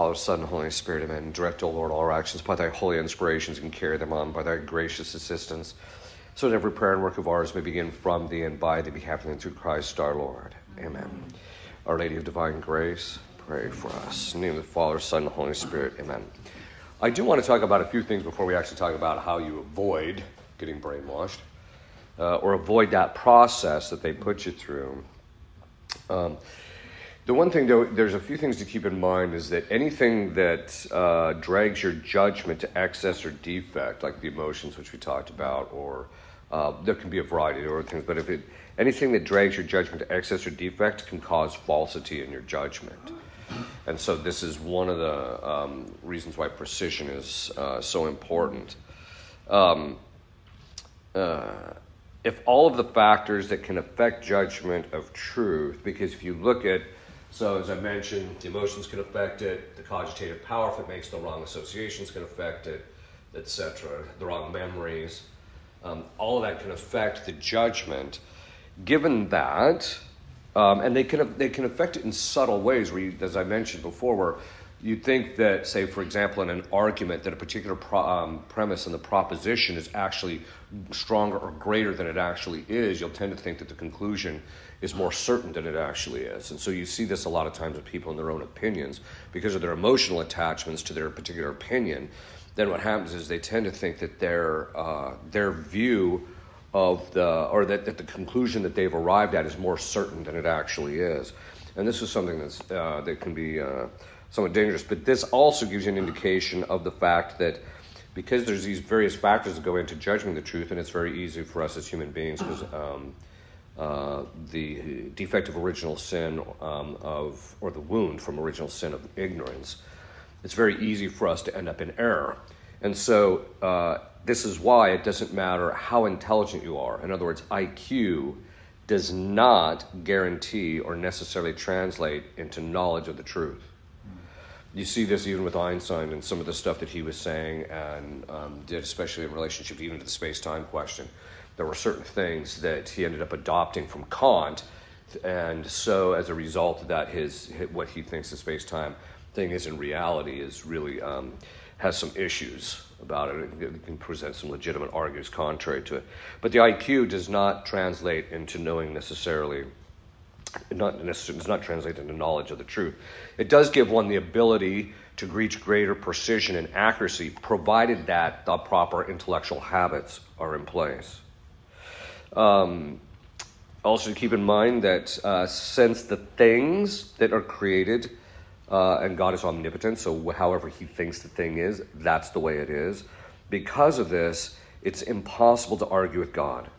Father, Son, and Holy Spirit, amen. Direct, O Lord, all our actions by thy holy inspirations, and carry them on by thy gracious assistance, so that every prayer and work of ours may begin from thee and by thee, be happening through Christ our Lord. Amen. Our Lady of Divine Grace, pray for us. In the name of the Father, Son, and Holy Spirit, amen. I do want to talk about a few things before we actually talk about how you avoid getting brainwashed, or avoid that process that they put you through. The one thing, though, there's a few things to keep in mind, is that anything that drags your judgment to excess or defect, like the emotions which we talked about, or there can be a variety of other things, but anything that drags your judgment to excess or defect can cause falsity in your judgment. And so this is one of the reasons why precision is so important. If all of the factors that can affect judgment of truth, because if you look at, so as I mentioned, the emotions can affect it, the cogitative power, if it makes the wrong associations, can affect it, etc., the wrong memories. All of that can affect the judgment. Given that, and they can affect it in subtle ways, where as I mentioned before, where you think that, say, for example, in an argument, that a particular premise and the proposition is actually stronger or greater than it actually is, you'll tend to think that the conclusion is more certain than it actually is. And so you see this a lot of times with people in their own opinions, because of their emotional attachments to their particular opinion. Then what happens is they tend to think that their view of that the conclusion that they've arrived at is more certain than it actually is. And this is something that can be somewhat dangerous. But this also gives you an indication of the fact that because there's these various factors that go into judging the truth, and it's very easy for us as human beings, because the defect of original sin or the wound from original sin of ignorance, it's very easy for us to end up in error. And so this is why it doesn't matter how intelligent you are. In other words, IQ does not guarantee or necessarily translate into knowledge of the truth. You see this even with Einstein and some of the stuff that he was saying and did, especially in relationship even to the space-time question. There were certain things that he ended up adopting from Kant, and so as a result of that, what he thinks the space-time thing is in reality is really has some issues about it. It can present some legitimate arguments contrary to it. But the IQ does not translate into knowing necessarily. It does not translate into knowledge of the truth. It does give one the ability to reach greater precision and accuracy, provided that the proper intellectual habits are in place. Also keep in mind that since the things that are created, and God is omnipotent, so however he thinks the thing is, that's the way it is. Because of this, it's impossible to argue with God,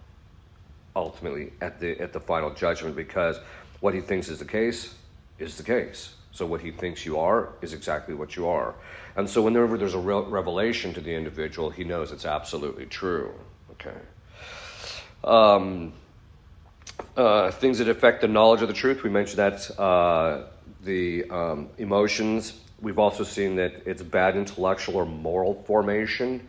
ultimately, at the final judgment, because what he thinks is the case is the case. So what he thinks you are is exactly what you are. And so whenever there's a revelation to the individual, he knows it's absolutely true. Okay. Things that affect the knowledge of the truth, we mentioned that the emotions. We've also seen that it's bad intellectual or moral formation.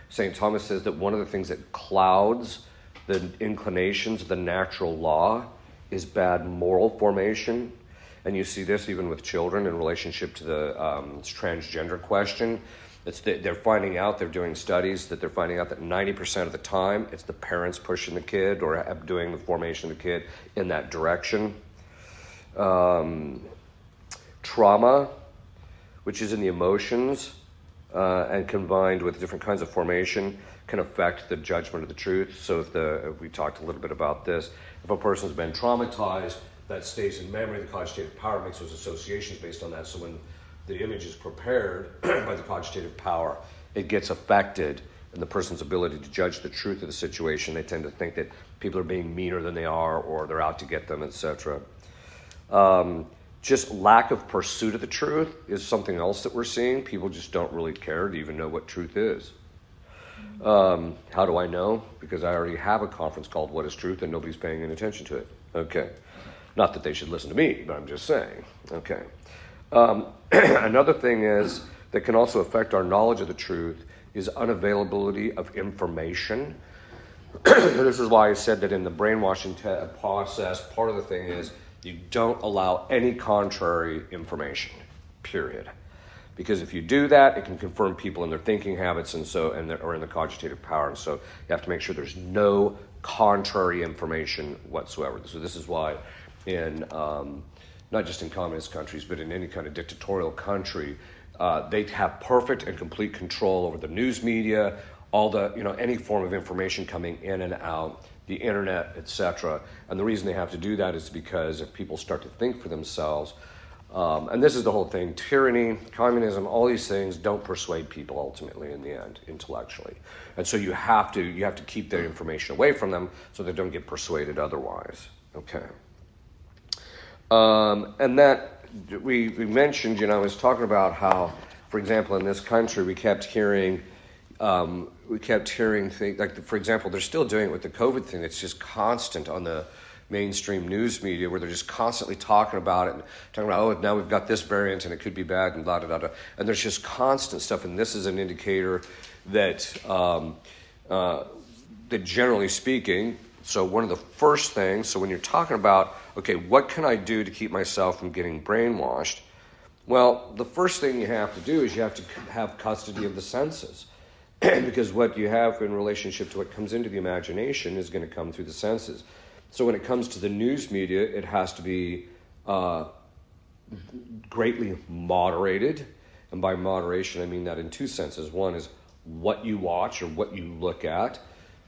St. Thomas says that one of the things that clouds the inclinations of the natural law is bad moral formation. And you see this even with children in relationship to the transgender question. They're finding out, they're doing studies that they're finding out that 90% of the time it's the parents pushing the kid or doing the formation of the kid in that direction. Trauma, which is in the emotions, and combined with different kinds of formation, can affect the judgment of the truth. So if we talked a little bit about this, if a person's been traumatized, that stays in memory. The cogitative power makes those associations based on that. So when the image is prepared by the cogitative power, it gets affected in the person's ability to judge the truth of the situation. They tend to think that people are being meaner than they are, or they're out to get them, etc. Just lack of pursuit of the truth is something else that we're seeing. People just don't really care to even know what truth is. How do I know? Because I already have a conference called What is Truth, and nobody's paying any attention to it. Okay. Not that they should listen to me, but I'm just saying. Okay. Another thing is that can also affect our knowledge of the truth is unavailability of information. This is why I said that in the brainwashing process, part of the thing is you don't allow any contrary information, period. Because if you do that, it can confirm people in their thinking habits or in the cogitative power. And so you have to make sure there's no contrary information whatsoever. So this is why in not just in communist countries, but in any kind of dictatorial country, they have perfect and complete control over the news media, all the, any form of information coming in and out, the internet, etc. And the reason they have to do that is because if people start to think for themselves, and this is the whole thing, tyranny, communism, all these things don't persuade people ultimately in the end, intellectually. And so you have to keep their information away from them so they don't get persuaded otherwise. Okay. And that we mentioned, I was talking about how, for example, in this country, we kept hearing things like, for example, they're still doing it with the COVID thing. It's just constant on the mainstream news media where they're just constantly talking about it and talking about, oh, now we've got this variant and it could be bad and blah, blah, blah, blah. And there's just constant stuff. And this is an indicator that, that generally speaking, so one of the first things, so when you're talking about, okay, what can I do to keep myself from getting brainwashed? Well, the first thing you have to do is you have to have custody of the senses. Because what you have in relationship to what comes into the imagination is going to come through the senses. So when it comes to the news media, it has to be greatly moderated. And by moderation, I mean that in two senses. One is what you watch or what you look at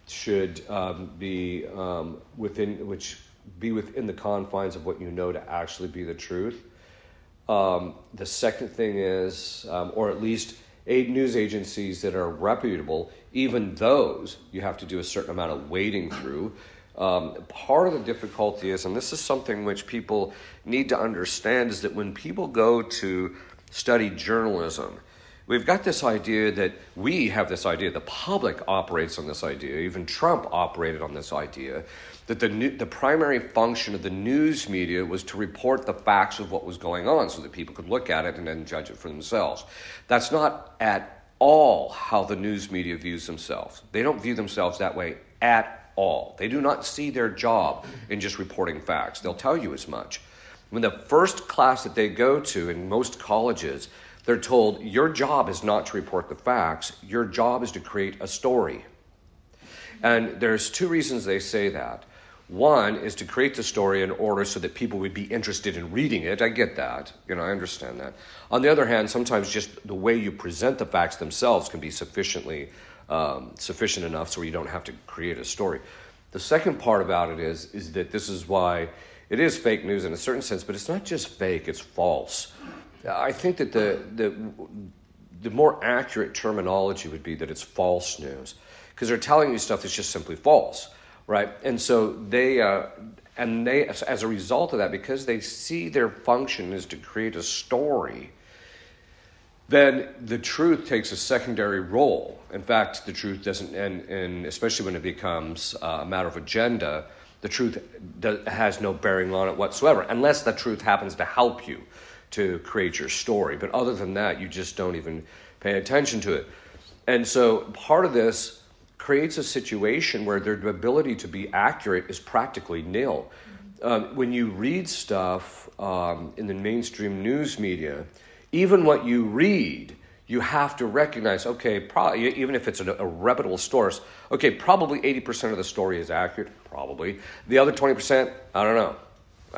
should be within the confines of what you know to actually be the truth. The second thing is, or at least news agencies that are reputable, even those you have to do a certain amount of wading through. Part of the difficulty is, and this is something which people need to understand, is that when people go to study journalism, we've got this idea that the public operates on this idea, even Trump operated on this idea, that the primary function of the news media was to report the facts of what was going on so that people could look at it and then judge it for themselves. That's not at all how the news media views themselves. They don't view themselves that way at all. They do not see their job in just reporting facts. They'll tell you as much. When the first class that they go to in most colleges, they're told, your job is not to report the facts. Your job is to create a story. And there's two reasons they say that. One is to create the story in order so that people would be interested in reading it. I get that. I understand that. On the other hand, sometimes just the way you present the facts themselves can be sufficient enough so you don't have to create a story. The second part about it is that this is why it is fake news in a certain sense, but it's not just fake, it's false. I think that the more accurate terminology would be that it's false news, because they're telling you stuff that's just simply false, right? And so they as a result of that, because they see their function is to create a story, then the truth takes a secondary role. In fact, the truth doesn't, and especially when it becomes a matter of agenda, the truth has no bearing on it whatsoever, unless the truth happens to help you to create your story. But other than that, you just don't even pay attention to it. And so part of this creates a situation where their ability to be accurate is practically nil. When you read stuff in the mainstream news media, even what you read, you have to recognize, okay, probably, even if it's a reputable source, okay, probably 80% of the story is accurate, probably. The other 20%, I don't know.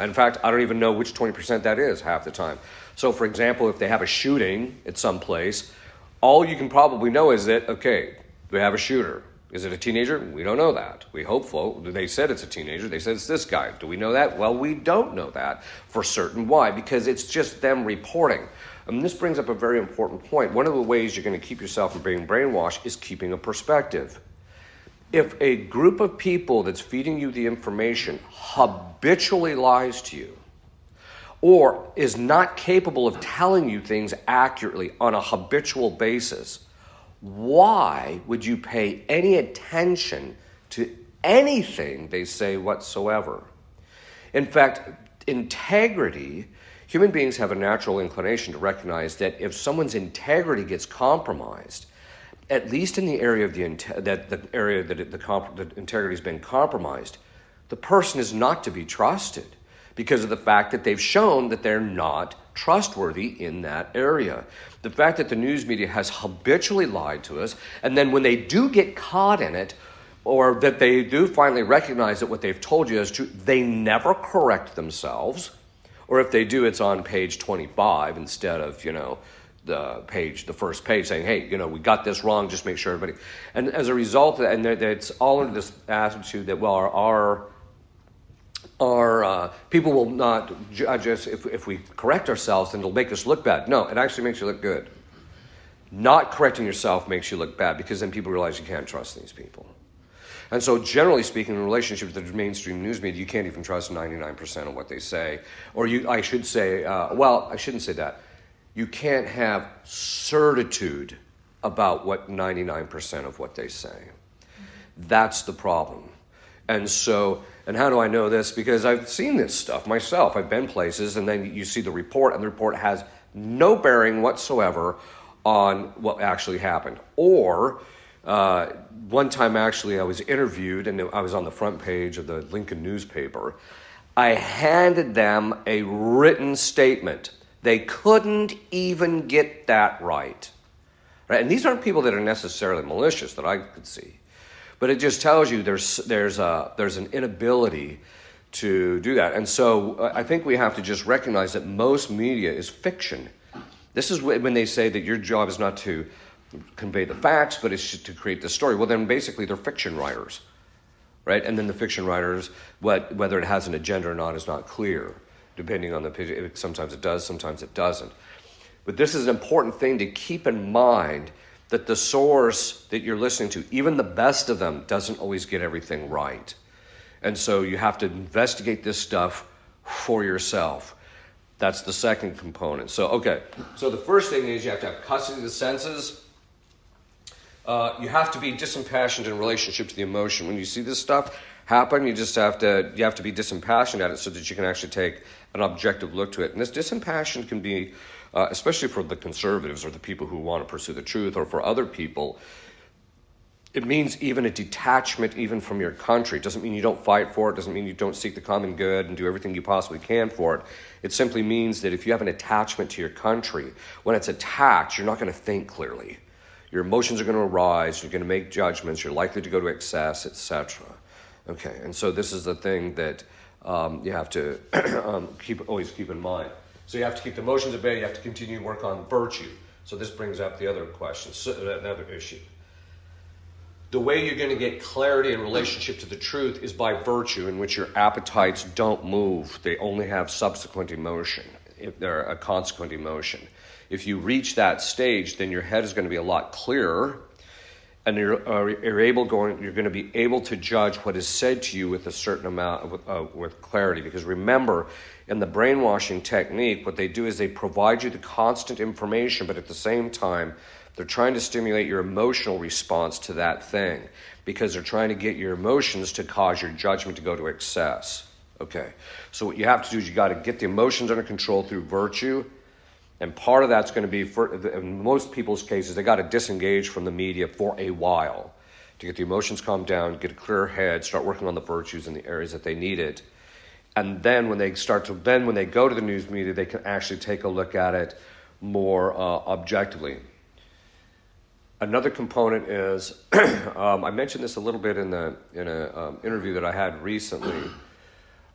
In fact, I don't even know which 20% that is half the time. So, for example, if they have a shooting at some place, all you can probably know is that, okay, we have a shooter. Is it a teenager? We don't know that. We hope so. They said it's a teenager. They said it's this guy. Do we know that? Well, we don't know that for certain. Why? Because it's just them reporting. And this brings up a very important point. One of the ways you're going to keep yourself from being brainwashed is keeping a perspective. If a group of people that's feeding you the information habitually lies to you, or is not capable of telling you things accurately on a habitual basis, why would you pay any attention to anything they say whatsoever? In fact, integrity, human beings have a natural inclination to recognize that if someone's integrity gets compromised, at least in the area of the integrity has been compromised, the person is not to be trusted because of the fact that they've shown that they're not trustworthy in that area. The fact that the news media has habitually lied to us, and then when they do get caught in it, or that they do finally recognize that what they've told you is true, they never correct themselves. Or if they do, it's on page 25 instead of, the first page saying, hey, we got this wrong, just make sure everybody. And as a result, and it's all in this attitude that, well, our people will not judge us if we correct ourselves, then it'll make us look bad. No, it actually makes you look good. Not correcting yourself makes you look bad, because then people realize you can't trust these people. And so generally speaking, in relationship to the mainstream news media, you can't even trust 99% of what they say. Or I shouldn't say that. You can't have certitude about what 99% of what they say. That's the problem. And how do I know this? Because I've seen this stuff myself. I've been places, and then you see the report, and the report has no bearing whatsoever on what actually happened. Or one time, actually, I was interviewed, and I was on the front page of the Lincoln newspaper. I handed them a written statement. They couldn't even get that right. And these aren't people that are necessarily malicious that I could see. But it just tells you there's an inability to do that. And so I think we have to just recognize that most media is fiction. This is when they say that your job is not to convey the facts, but it's to create the story. Well, then basically they're fiction writers, right? And then the fiction writers, whether it has an agenda or not is not clear, depending on the page. Sometimes it does, sometimes it doesn't. But this is an important thing to keep in mind, that the source that you're listening to, even the best of them, doesn't always get everything right. And so you have to investigate this stuff for yourself. That's the second component. So the first thing is you have to have custody of the senses. You have to be disimpassioned in relationship to the emotion. When you see this stuff happen, you have to be disimpassioned at it so that you can actually take an objective look to it. And this disimpassion can be, especially for the conservatives or the people who want to pursue the truth, or for other people, it means even a detachment even from your country. It doesn't mean you don't fight for it. It doesn't mean you don't seek the common good and do everything you possibly can for it. It simply means that if you have an attachment to your country, when it's attacked, you're not going to think clearly. Your emotions are going to arise. You're going to make judgments. You're likely to go to excess, etc. Okay, and so this is the thing that you have to always keep in mind. So you have to keep the emotions at bay. You have to continue to work on virtue. So this brings up the other question, another issue. The way you're going to get clarity in relationship to the truth is by virtue, in which your appetites don't move. They only have subsequent emotion, if they're a consequent emotion. If you reach that stage, then your head is going to be a lot clearer, and you're going to be able to judge what is said to you with a certain amount with clarity. Because remember, in the brainwashing technique, what they do is they provide you the constant information, but at the same time, they're trying to stimulate your emotional response to that thing, because they're trying to get your emotions to cause your judgment to go to excess. Okay, so what you have to do is you got to get the emotions under control through virtue. And part of that's going to be, in most people's cases, they got to disengage from the media for a while to get the emotions calmed down, get a clear head, start working on the virtues in the areas that they need it. And then when they go to the news media, they can actually take a look at it more objectively. Another component is, I mentioned this a little bit in an interview that I had recently.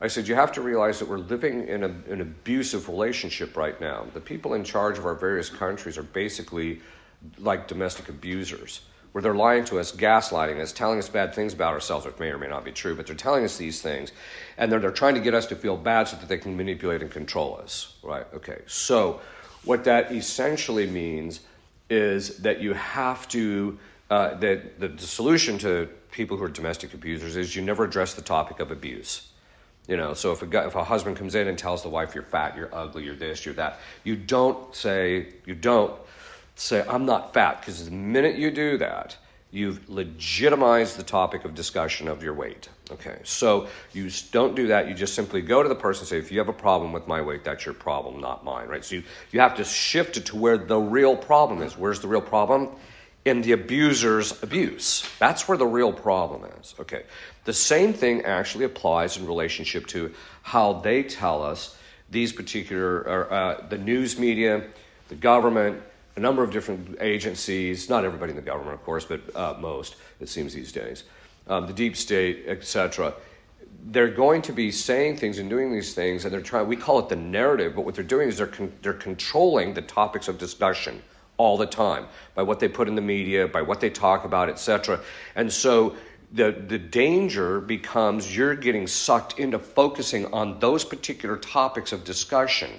I said, you have to realize that we're living in an abusive relationship right now. The people in charge of our various countries are basically like domestic abusers, where they're lying to us, gaslighting us, telling us bad things about ourselves, which may or may not be true, but they're telling us these things, and they're trying to get us to feel bad so that they can manipulate and control us, right? Okay, so what that essentially means is that you have to, that the solution to people who are domestic abusers is you never address the topic of abuse. So if a husband comes in and tells the wife, you're fat, you're ugly, you're this, you're that, you don't say, I'm not fat, because the minute you do that, you've legitimized the topic of discussion of your weight. Okay, so you don't do that. You just simply go to the person and say, if you have a problem with my weight, that's your problem, not mine, right? So you have to shift it to where the real problem is. Where's the real problem? In the abuser's abuse. That's where the real problem is. Okay. The same thing actually applies in relationship to how they tell us these particular, the news media, the government, a number of different agencies, not everybody in the government, of course, but most, it seems these days, the deep state, etc., they're going to be saying things and doing these things, and they're trying, we call it the narrative, but what they're doing is they're controlling the topics of discussion all the time by what they put in the media, by what they talk about, etc. And so the danger becomes you're getting sucked into focusing on those particular topics of discussion.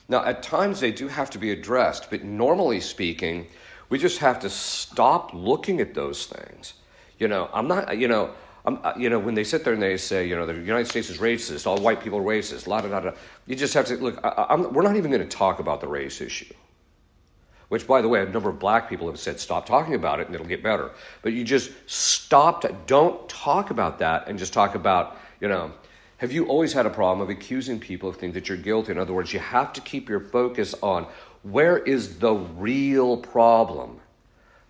Now, at times they do have to be addressed, but normally speaking, we just have to stop looking at those things. When they sit there and they say, the United States is racist, all white people are racist, la-da-da-da, you just have to, look, we're not even going to talk about the race issue. Which, by the way, a number of black people have said, stop talking about it and it'll get better. But you just don't talk about that and just talk about, have you always had a problem of accusing people of things that you're guilty? In other words, you have to keep your focus on where is the real problem.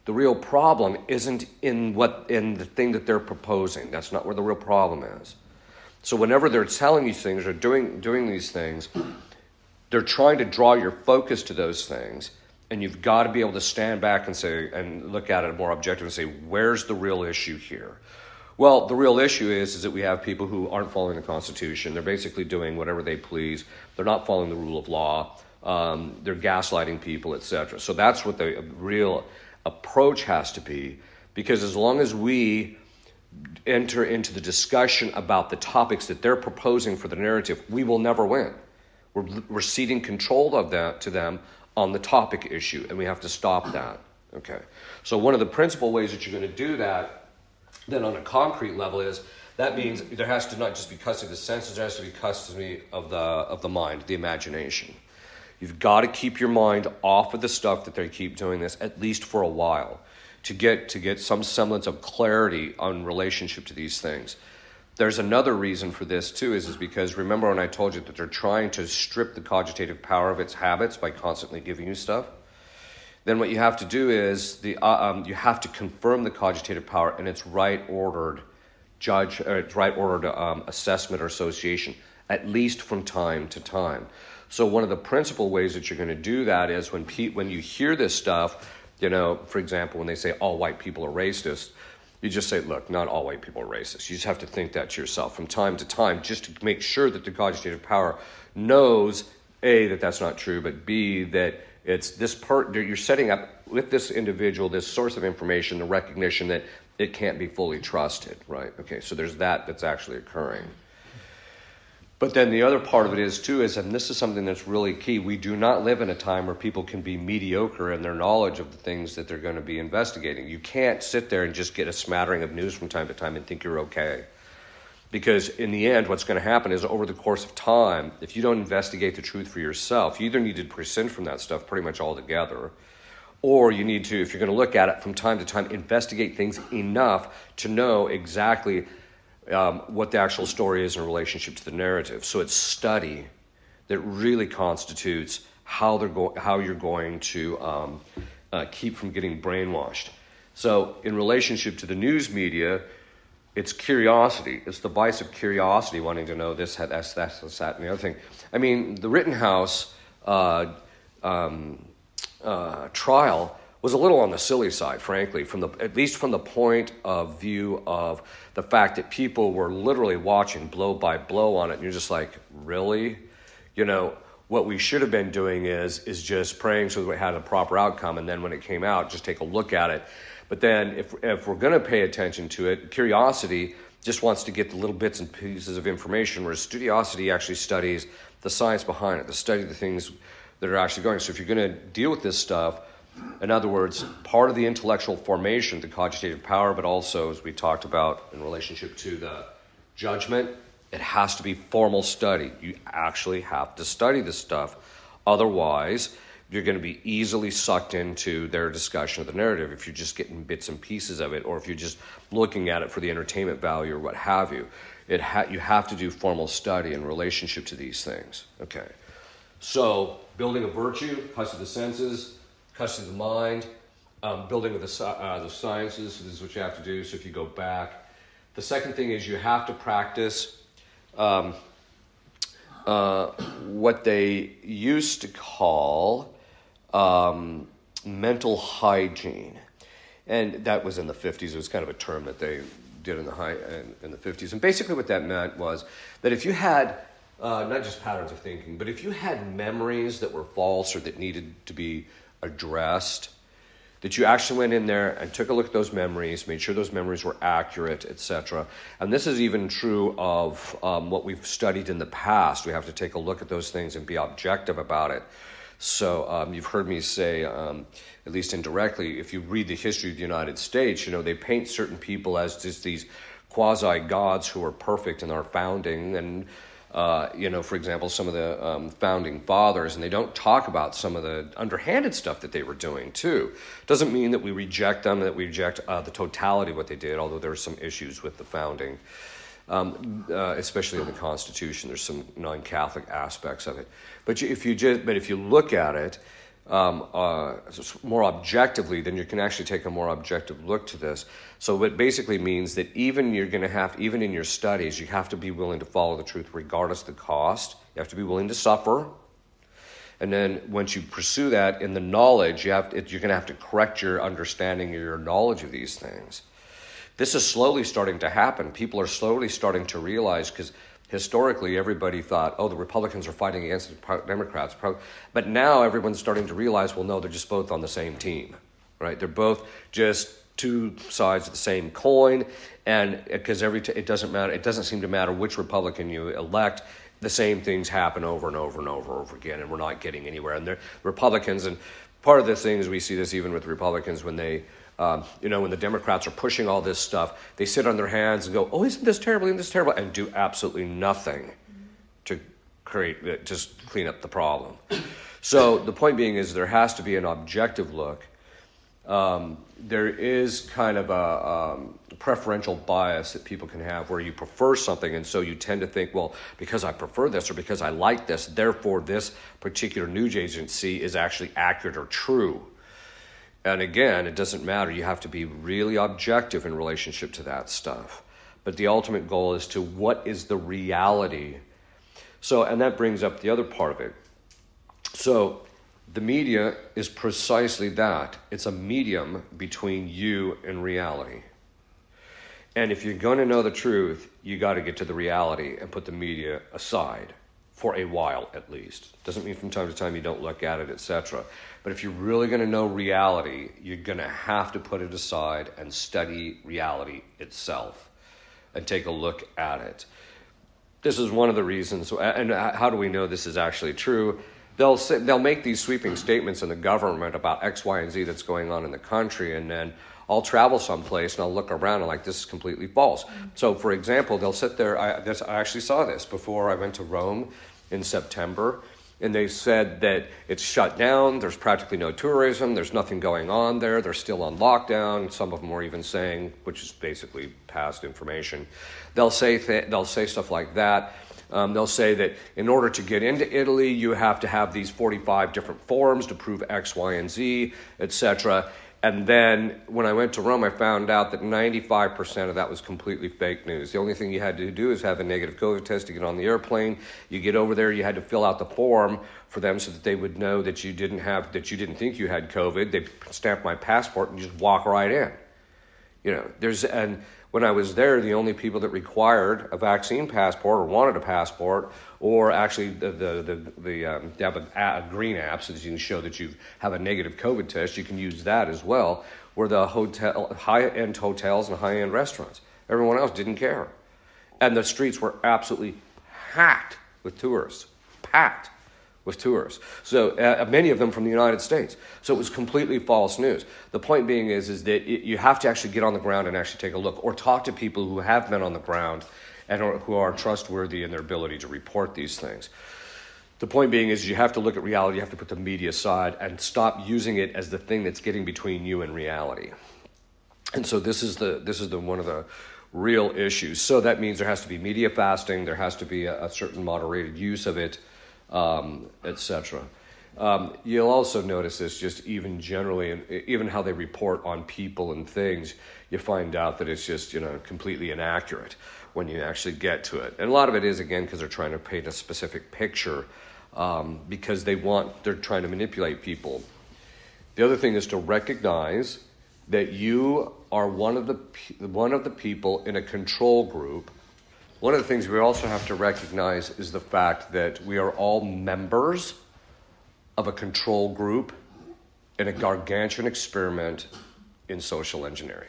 The real problem isn't in the thing that they're proposing. That's not where the real problem is. So whenever they're telling you things or doing these things, they're trying to draw your focus to those things. And you've got to be able to stand back and say, and look at it more objectively and say, where's the real issue here? Well, the real issue is that we have people who aren't following the Constitution. They're basically doing whatever they please. They're not following the rule of law. They're gaslighting people, etc. So that's what the real approach has to be, because as long as we enter into the discussion about the topics that they're proposing for the narrative, we will never win. We're ceding control of that to them on the topic issue, and we have to stop that. Okay. So one of the principal ways that you're going to do that, then on a concrete level, is that means there has to not just be custody of the senses, there has to be custody of the mind, the imagination. You've got to keep your mind off of the stuff that they keep doing this, at least for a while, to get some semblance of clarity on relationship to these things. There's another reason for this too, is because remember when I told you that they're trying to strip the cogitative power of its habits by constantly giving you stuff? Then what you have to do is you have to confirm the cogitative power in its right-ordered assessment or association, at least from time to time. So one of the principal ways that you're going to do that is when you hear this stuff, for example, when they say all white people are racist, you just say, look, not all white people are racist. You just have to think that to yourself from time to time, just to make sure that the cogitative power knows, A, that that's not true, but B, that it's this you're setting up with this individual, this source of information, the recognition that it can't be fully trusted, right? Okay, so there's that's actually occurring. But then the other part of it is, too, and this is something that's really key, we do not live in a time where people can be mediocre in their knowledge of the things that they're going to be investigating. You can't sit there and just get a smattering of news from time to time and think you're okay. Because in the end, what's going to happen is over the course of time, if you don't investigate the truth for yourself, you either need to rescind from that stuff pretty much altogether, or you need to, if you're going to look at it from time to time, investigate things enough to know exactly what the actual story is in relationship to the narrative. So it's study that really constitutes how you're going to keep from getting brainwashed. So in relationship to the news media, it's curiosity. It's the vice of curiosity, wanting to know this, that, and the other thing. I mean, the Rittenhouse trial was a little on the silly side, frankly, at least from the point of view of the fact that people were literally watching blow by blow on it, and you're just like, really? What we should have been doing is just praying so that we had a proper outcome, and then when it came out, just take a look at it. But then if we're going to pay attention to it, curiosity just wants to get the little bits and pieces of information, whereas studiosity actually studies the science behind it, to study the things that are actually going. So if you're going to deal with this stuff, in other words, part of the intellectual formation, the cogitative power, but also, as we talked about in relationship to the judgment, it has to be formal study. You actually have to study this stuff. Otherwise, you're going to be easily sucked into their discussion of the narrative if you're just getting bits and pieces of it, or if you're just looking at it for the entertainment value or what have you. You have to do formal study in relationship to these things. Okay. So, building a virtue, custody of the senses, custody of the mind, building of the sciences, this is what you have to do. So if you go back, the second thing is you have to practice what they used to call mental hygiene. And that was in the 50s. It was kind of a term that they did in the 50s. And basically what that meant was that if you had, not just patterns of thinking, but if you had memories that were false or that needed to be addressed, that you actually went in there and took a look at those memories, made sure those memories were accurate, etc. And this is even true of what we've studied in the past. We have to take a look at those things and be objective about it. So you've heard me say, at least indirectly, if you read the history of the United States, they paint certain people as just these quasi-gods who are perfect in our founding. And, for example, some of the founding fathers, and they don't talk about some of the underhanded stuff that they were doing, too. Doesn't mean that we reject them, that we reject the totality of what they did, although there are some issues with the founding. Especially in the Constitution, there's some non-Catholic aspects of it. But if you look at it more objectively, then you can actually take a more objective look to this. So it basically means that even in your studies, you have to be willing to follow the truth regardless of the cost. You have to be willing to suffer. And then once you pursue that in the knowledge, you're going to have to correct your understanding or your knowledge of these things. This is slowly starting to happen. People are slowly starting to realize, because historically everybody thought, the Republicans are fighting against the Democrats. But now everyone's starting to realize, well, no, they're just both on the same team, right? They're both just two sides of the same coin. And because it doesn't matter, it doesn't seem to matter which Republican you elect, the same things happen over and over and over and over again, and we're not getting anywhere. And the Republicans, and part of the thing is we see this even with Republicans when they, when the Democrats are pushing all this stuff, they sit on their hands and go, isn't this terrible, and do absolutely nothing to just clean up the problem. So the point being is there has to be an objective look. There is kind of a preferential bias that people can have where you prefer something, and so you tend to think, well, because I prefer this or because I like this, therefore this particular news agency is actually accurate or true. And again, it doesn't matter. You have to be really objective in relationship to that stuff. But the ultimate goal is to what is the reality. So, and that brings up the other part of it. So the media is precisely that. It's a medium between you and reality. And if you're going to know the truth, you got to get to the reality and put the media aside for a while at least. Doesn't mean from time to time you don't look at it, etc. But if you're really going to know reality, you're going to have to put it aside and study reality itself and take a look at it. This is one of the reasons, and how do we know this is actually true? They'll make these sweeping statements in the government about X, Y, and Z that's going on in the country, and then I'll travel someplace and I'll look around and like, this is completely false. So, for example, they'll sit there. I actually saw this before I went to Rome in September, and they said that it's shut down. There's practically no tourism. There's nothing going on there. They're still on lockdown. Some of them were even saying, which is basically past information, they'll say stuff like that. They'll say that in order to get into Italy, you have to have these 45 different forms to prove X, Y, and Z, etc. And then when I went to Rome, I found out that 95% of that was completely fake news. The only thing you had to do is have a negative COVID test to get on the airplane. You get over there, you had to fill out the form for them so that they would know that you didn't think you had COVID. They stamped my passport and just walk right in. And when I was there, the only people that required a vaccine passport or wanted a passport, or actually they have a green app so that you can show that you have a negative COVID test, you can use that as well, were the high-end hotels and high-end restaurants. Everyone else didn't care. And the streets were absolutely packed with tourists, So many of them from the United States. So it was completely false news. The point being is that you have to actually get on the ground and actually take a look, or talk to people who have been on the ground and who are trustworthy in their ability to report these things. The point being is you have to look at reality. You have to put the media aside and stop using it as the thing that's getting between you and reality. And so this is one of the real issues. So that means there has to be media fasting. There has to be a certain moderated use of it, etc. You'll also notice this just even generally, and even how they report on people and things, you find out that it's just, completely inaccurate when you actually get to it. And a lot of it is, again, because they're trying to paint a specific picture, because they're trying to manipulate people. The other thing is to recognize that you are one of the people in a control group. One of the things we also have to recognize is the fact that we are all members of a control group in a gargantuan experiment in social engineering.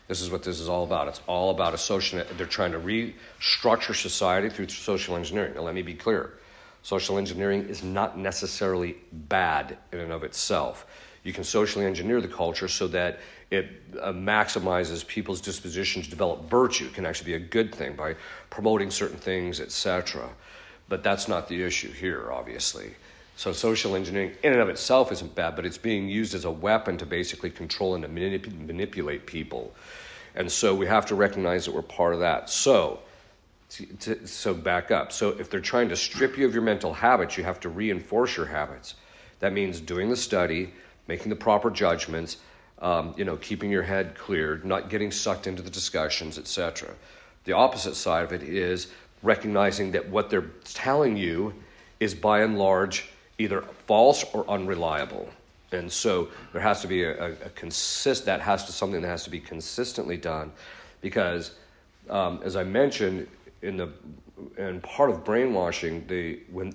This is what this is all about. It's all about they're trying to restructure society through social engineering. Now, let me be clear. Social engineering is not necessarily bad in and of itself. You can socially engineer the culture so that it maximizes people's disposition to develop virtue. It can actually be a good thing by promoting certain things, etc. But that's not the issue here, obviously. So social engineering in and of itself isn't bad, but it's being used as a weapon to basically control and to manipulate people. And so we have to recognize that we're part of that. So back up. So if they're trying to strip you of your mental habits, you have to reinforce your habits. That means doing the study, making the proper judgments, keeping your head cleared, not getting sucked into the discussions, etc. The opposite side of it is recognizing that what they're telling you is by and large either false or unreliable. And so there has to be something that has to be consistently done, because as I mentioned in part of brainwashing,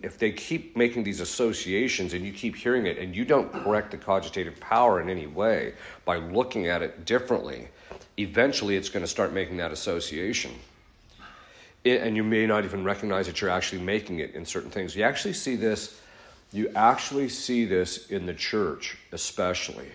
if they keep making these associations and you keep hearing it and you don't correct the cogitative power in any way by looking at it differently, eventually it's going to start making that association. And you may not even recognize that you're actually making it in certain things. You actually see this in the church, especially,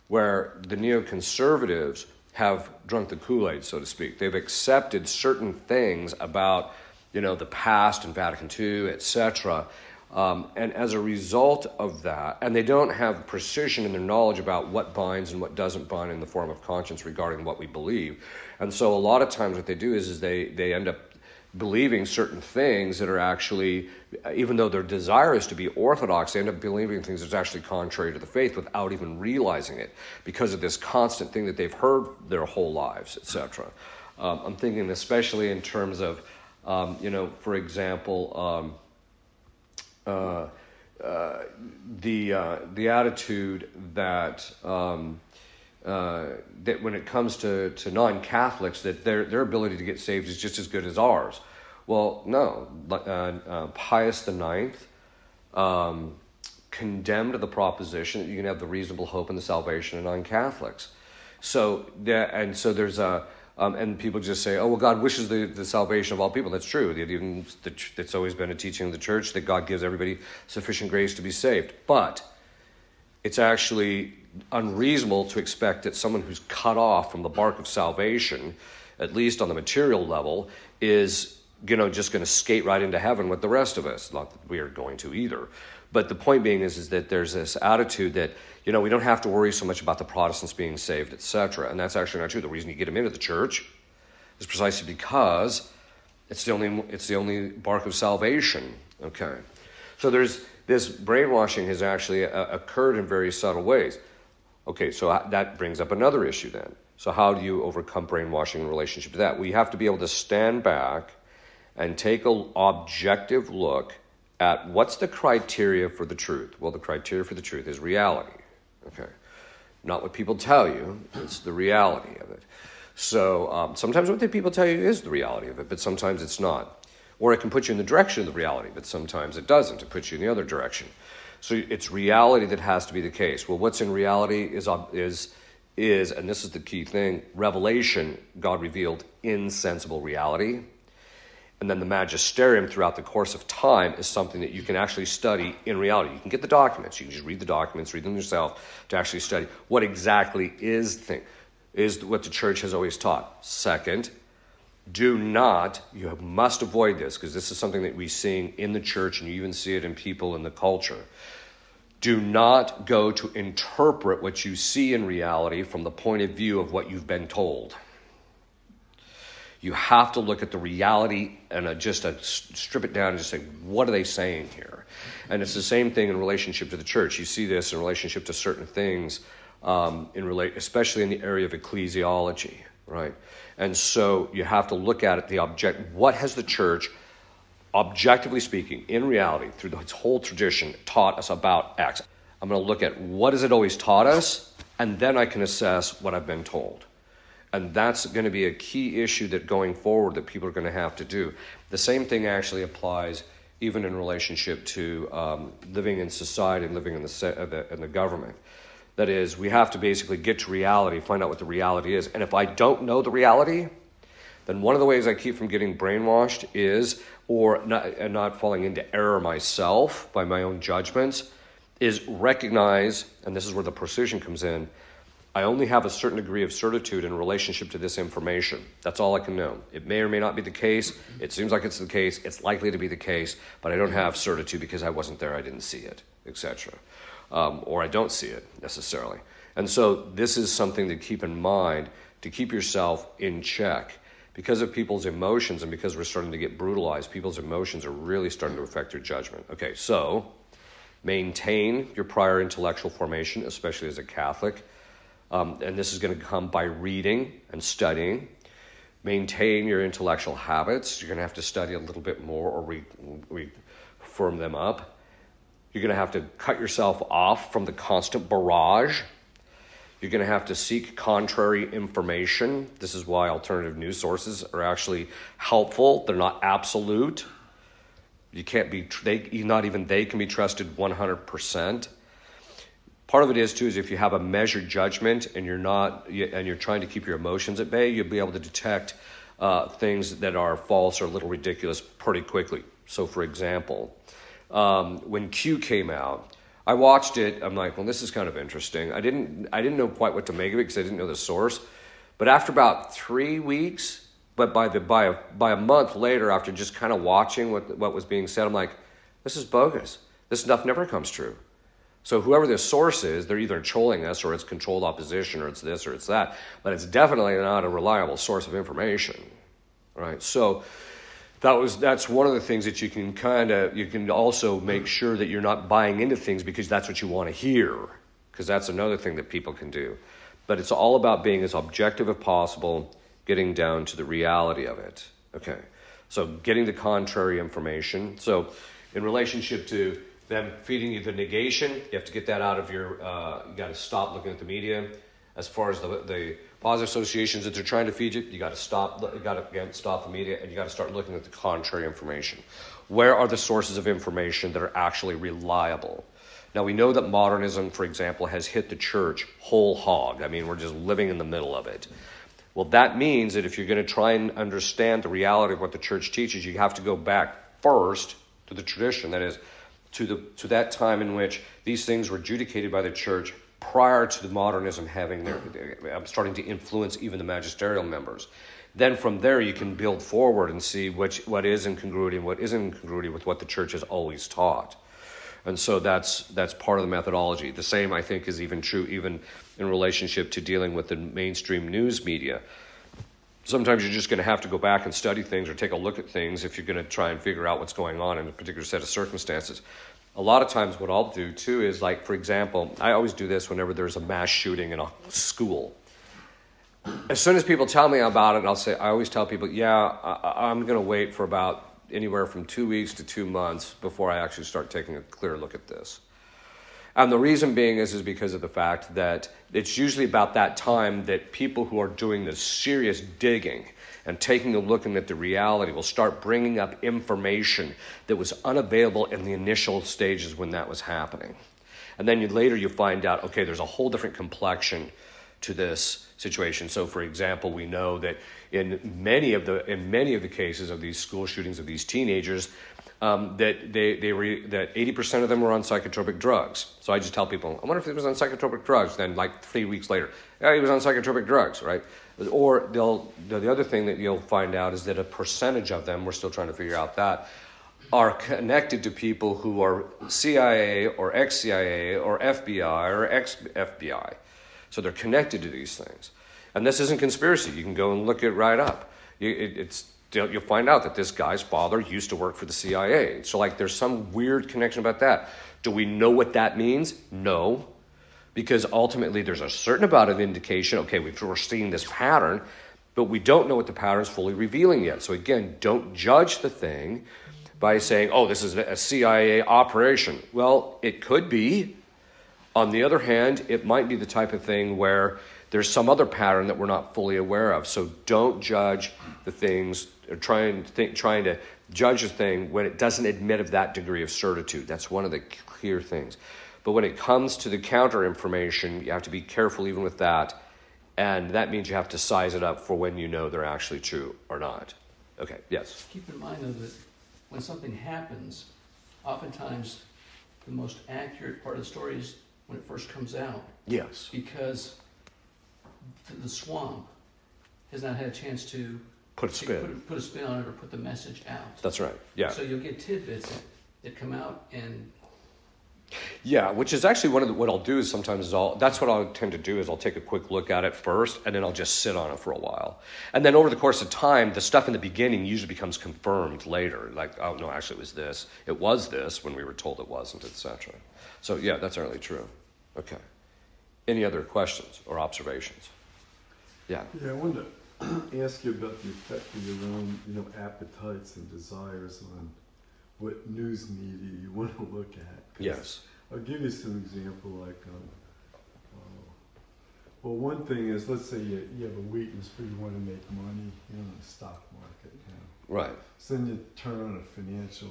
where the neoconservatives have drunk the Kool-Aid, so to speak. They've accepted certain things about, the past and Vatican II, etc. And as a result of that, and they don't have precision in their knowledge about what binds and what doesn't bind in the form of conscience regarding what we believe. And so a lot of times what they do is they end up believing certain things that are actually, even though their desire is to be orthodox, they end up believing things that's actually contrary to the faith without even realizing it, because of this constant thing that they've heard their whole lives, etc. I'm thinking especially in terms of, for example, the attitude that that when it comes to non-Catholics, that their ability to get saved is just as good as ours. Well, no. Pius IX condemned the proposition that you can have the reasonable hope in the salvation of non-Catholics. So there's and people just say, oh, well, God wishes the salvation of all people. That's true. It's always been a teaching of the church that God gives everybody sufficient grace to be saved. But it's actually unreasonable to expect that someone who's cut off from the bark of salvation, at least on the material level, is just going to skate right into heaven with the rest of us. Not that we are going to either. But the point being is that there's this attitude that, we don't have to worry so much about the Protestants being saved, etc. And that's actually not true. The reason you get them into the church is precisely because it's the only bark of salvation. Okay. So this brainwashing has actually occurred in very subtle ways. Okay, so that brings up another issue then. So how do you overcome brainwashing in relationship to that? Well, you have to be able to stand back and take an objective look at what's the criteria for the truth. Well, the criteria for the truth is reality. Okay, not what people tell you, it's the reality of it. So sometimes what the people tell you is the reality of it, but sometimes it's not. Or it can put you in the direction of the reality, but sometimes it doesn't. It puts you in the other direction. So it's reality that has to be the case. Well, what's in reality is, and this is the key thing, revelation, God revealed insensible reality. And then the magisterium throughout the course of time is something that you can actually study in reality. You can get the documents. You can just read the documents, read them yourself to actually study what exactly is what the church has always taught. Second, you must avoid this, because this is something that we're seeing in the church, and you even see it in people in the culture. Do not go to interpret what you see in reality from the point of view of what you've been told. You have to look at the reality and just strip it down and just say, what are they saying here? And it's the same thing in relationship to the church. You see this in relationship to certain things, especially in the area of ecclesiology, right? And so you have to look at it, what has the church, objectively speaking, in reality, through its whole tradition, taught us about X. I'm going to look at what has it always taught us, and then I can assess what I've been told. And that's going to be a key issue that going forward that people are going to have to do. The same thing actually applies even in relationship to living in society and living in the government. That is, we have to basically get to reality, find out what the reality is. And if I don't know the reality, then one of the ways I keep from getting brainwashed is, or not falling into error myself by my own judgments, is recognize, and this is where the precision comes in, I only have a certain degree of certitude in relationship to this information. That's all I can know. It may or may not be the case. It seems like it's the case. It's likely to be the case, but I don't have certitude because I wasn't there, I didn't see it, etc. Or I don't see it necessarily. And so this is something to keep in mind to keep yourself in check. Because of people's emotions and because we're starting to get brutalized, people's emotions are really starting to affect your judgment. Okay, so maintain your prior intellectual formation, especially as a Catholic. And this is going to come by reading and studying. Maintain your intellectual habits. You're going to have to study a little bit more or firm them up. You're going to have to cut yourself off from the constant barrage. You're going to have to seek contrary information. This is why alternative news sources are actually helpful. They're not absolute. You can't be, not even they can be trusted 100%. Part of it is, too, is if you have a measured judgment and you're trying to keep your emotions at bay, you'll be able to detect things that are false or a little ridiculous pretty quickly. So, for example, when Q came out, I watched it. I'm like, well, this is kind of interesting. I didn't know quite what to make of it because I didn't know the source. But after about 3 weeks, but by a month later, after just kind of watching what was being said, I'm like, this is bogus. This stuff never comes true. So whoever this source is, they're either trolling us or it's controlled opposition or it's this or it's that. But it's definitely not a reliable source of information, right? So that's one of the things that you can also make sure that you're not buying into things because that's what you want to hear, because that's another thing that people can do. But it's all about being as objective as possible, getting down to the reality of it. Okay, so getting the contrary information. So in relationship to them feeding you the negation, you have to get that out of you got to stop looking at the media. As far as the positive associations that they're trying to feed you, you got to stop the media, and you got to start looking at the contrary information. Where are the sources of information that are actually reliable? Now, we know that modernism, for example, has hit the church whole hog. I mean, we're just living in the middle of it. Well, that means that if you're going to try and understand the reality of what the church teaches, you have to go back first to the tradition, that is, to that time in which these things were adjudicated by the church prior to the modernism starting to influence even the magisterial members. Then from there you can build forward and see what is in congruity and what isn't in congruity with what the church has always taught. And so that's part of the methodology. The same, I think, is even true even in relationship to dealing with the mainstream news media. Sometimes you're just going to have to go back and study things or take a look at things if you're going to try and figure out what's going on in a particular set of circumstances. A lot of times what I'll do, too, is like, for example, I always do this whenever there's a mass shooting in a school. As soon as people tell me about it, I always tell people, I'm going to wait for about anywhere from 2 weeks to 2 months before I actually start taking a clear look at this. And the reason being is because of the fact that it's usually about that time that people who are doing the serious digging and taking a look at the reality will start bringing up information that was unavailable in the initial stages when that was happening. And then later you find out, okay, there's a whole different complexion to this situation. So, for example, we know that in many of the cases of these school shootings of these teenagers, that 80% of them were on psychotropic drugs. So I just tell people, I wonder if he was on psychotropic drugs. Then, like 3 weeks later, he was on psychotropic drugs, right? Or the other thing that you'll find out is that a percentage of them, we're still trying to figure out that, are connected to people who are CIA or ex-CIA or FBI or ex-FBI. So they're connected to these things. And this isn't conspiracy. You can go and look it right up. You'll find out that this guy's father used to work for the CIA. So like there's some weird connection about that. Do we know what that means? No. Because ultimately there's a certain amount of indication, okay, we're seeing this pattern, but we don't know what the pattern is fully revealing yet. So again, don't judge the thing by saying, oh, this is a CIA operation. Well, it could be. On the other hand, it might be the type of thing where there's some other pattern that we're not fully aware of. So don't judge the things, or trying to judge a thing when it doesn't admit of that degree of certitude. That's one of the clear things. But when it comes to the counter information, you have to be careful even with that. And that means you have to size it up for when you know they're actually true or not. Okay, yes? Keep in mind, though, that when something happens, oftentimes the most accurate part of the story is when it first comes out. Yes. Because the swamp has not had a chance to put a spin on it or put the message out. That's right, yeah. So you'll get tidbits that come out and... Yeah, which is actually what I'll do is sometimes that's what I'll tend to do is I'll take a quick look at it first, and then I'll just sit on it for a while. And then over the course of time, the stuff in the beginning usually becomes confirmed later. Like, oh, no, actually it was this. It was this when we were told it wasn't, etc. So, yeah, that's certainly true. Okay. Any other questions or observations? Yeah. Yeah, I wanted to ask you about the effect of your own, appetites and desires on what news media you want to look at. Yes. I'll give you some example, like, well, one thing is, let's say you have a weakness where you want to make money in the stock market. Right. So then you turn on a financial